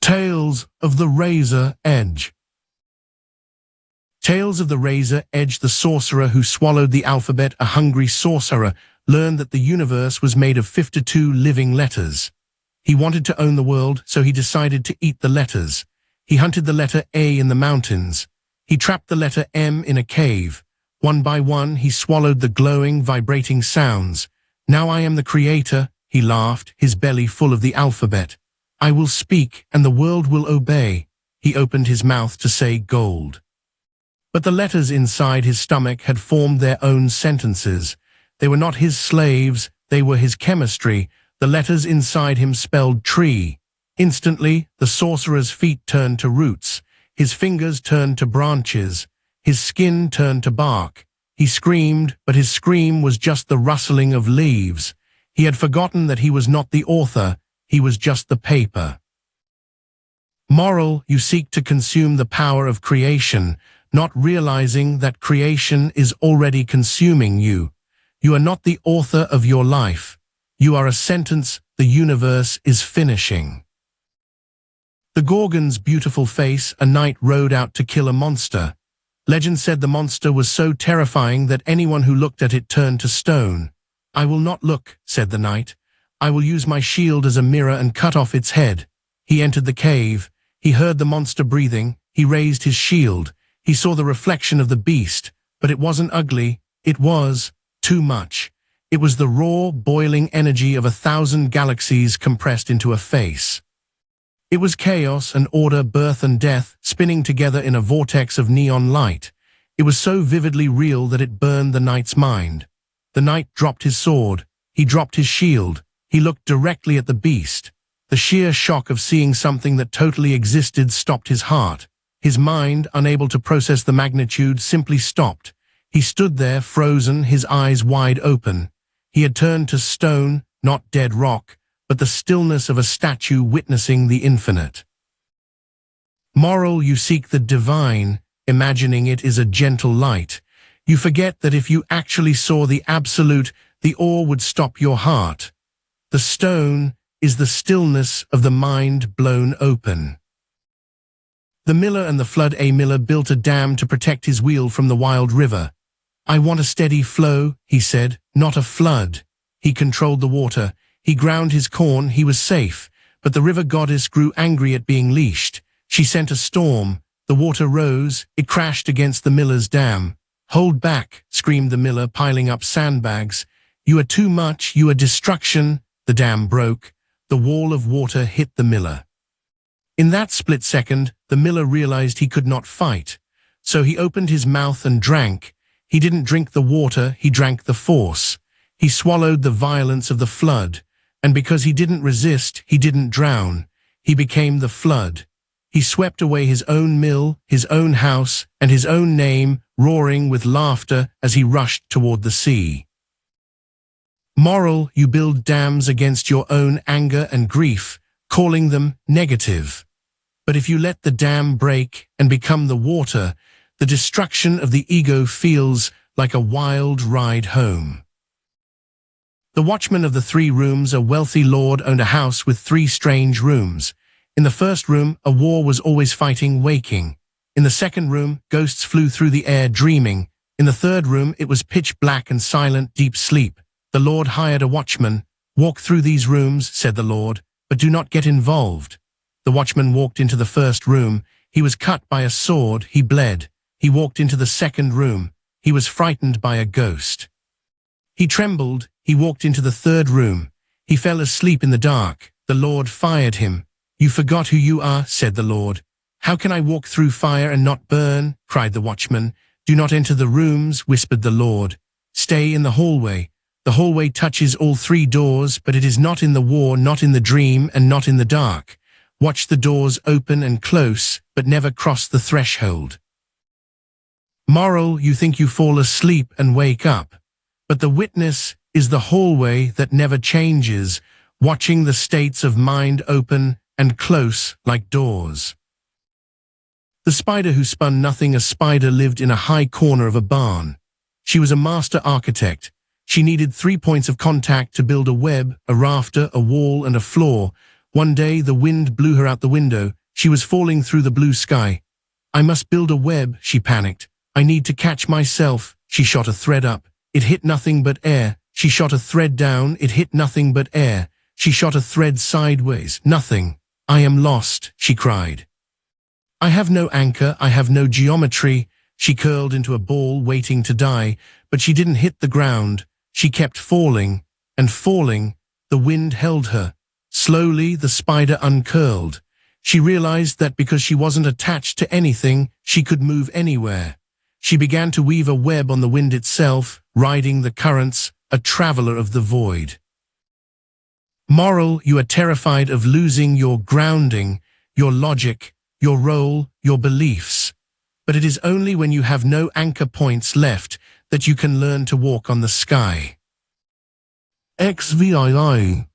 Tales of the Razor Edge. Tales of the Razor Edge. The sorcerer who swallowed the alphabet. A hungry sorcerer learned that the universe was made of 52 living letters. He wanted to own the world, so he decided to eat the letters. He hunted the letter A in the mountains. He trapped the letter M in a cave. One by one, he swallowed the glowing, vibrating sounds. Now I am the creator, he laughed, his belly full of the alphabet. I will speak, and the world will obey. He opened his mouth to say gold. But the letters inside his stomach had formed their own sentences. They were not his slaves, they were his chemistry. The letters inside him spelled tree. Instantly, the sorcerer's feet turned to roots. His fingers turned to branches. His skin turned to bark. He screamed, but his scream was just the rustling of leaves. He had forgotten that he was not the author, he was just the paper. Moral: you seek to consume the power of creation, not realizing that creation is already consuming you. You are not the author of your life. You are a sentence the universe is finishing. The Gorgon's beautiful face. A knight rode out to kill a monster. Legend said the monster was so terrifying that anyone who looked at it turned to stone. I will not look, said the knight. I will use my shield as a mirror and cut off its head. He entered the cave. He heard the monster breathing. He raised his shield. He saw the reflection of the beast, but it wasn't ugly. It was too much. It was the raw, boiling energy of 1,000 galaxies compressed into a face. It was chaos and order, birth and death, spinning together in a vortex of neon light. It was so vividly real that it burned the knight's mind. The knight dropped his sword. He dropped his shield. He looked directly at the beast. The sheer shock of seeing something that totally existed stopped his heart. His mind, unable to process the magnitude, simply stopped. He stood there, frozen, his eyes wide open. He had turned to stone, not dead rock, but the stillness of a statue witnessing the infinite. Moral: you seek the divine, imagining it is a gentle light. You forget that if you actually saw the absolute, the awe would stop your heart. The stone is the stillness of the mind blown open. The miller and the flood. A miller built a dam to protect his wheel from the wild river. I want a steady flow, he said, not a flood. He controlled the water. He ground his corn. He was safe. But the river goddess grew angry at being leashed. She sent a storm. The water rose. It crashed against the miller's dam. Hold back, screamed the miller, piling up sandbags. You are too much. You are destruction. The dam broke. The wall of water hit the miller. In that split second, the miller realized he could not fight. So he opened his mouth and drank. He didn't drink the water, he drank the force. He swallowed the violence of the flood. And because he didn't resist, he didn't drown. He became the flood. He swept away his own mill, his own house, and his own name, roaring with laughter as he rushed toward the sea. Moral: you build dams against your own anger and grief, calling them negative. But if you let the dam break and become the water, the destruction of the ego feels like a wild ride home. The watchman of the 3 rooms. A wealthy lord owned a house with 3 strange rooms. In the first room, a war was always fighting, waking. In the second room, ghosts flew through the air, dreaming. In the third room, it was pitch black and silent, deep sleep. The lord hired a watchman. Walk through these rooms, said the lord, but do not get involved. The watchman walked into the first room. He was cut by a sword. He bled. He walked into the second room. He was frightened by a ghost. He trembled. He walked into the third room. He fell asleep in the dark. The Lord fired him. You forgot who you are, said the Lord. How can I walk through fire and not burn? Cried the watchman. Do not enter the rooms, whispered the Lord. Stay in the hallway. The hallway touches all 3 doors, but it is not in the war, not in the dream, and not in the dark. Watch the doors open and close, but never cross the threshold. Moral: you think you fall asleep and wake up. But the witness is the hallway that never changes, watching the states of mind open and close like doors. The spider who spun nothing. A spider lived in a high corner of a barn. She was a master architect. She needed 3 points of contact to build a web, a rafter, a wall, and a floor. One day the wind blew her out the window. She was falling through the blue sky. I must build a web, she panicked. I need to catch myself. She shot a thread up. It hit nothing but air. She shot a thread down. It hit nothing but air. She shot a thread sideways. Nothing. I am lost, she cried. I have no anchor. I have no geometry. She curled into a ball waiting to die, but she didn't hit the ground. She kept falling and falling. The wind held her. Slowly, the spider uncurled. She realized that because she wasn't attached to anything, she could move anywhere. She began to weave a web on the wind itself, riding the currents, a traveler of the void. Moral: you are terrified of losing your grounding, your logic, your role, your beliefs. But it is only when you have no anchor points left that you can learn to walk on the sky. XVII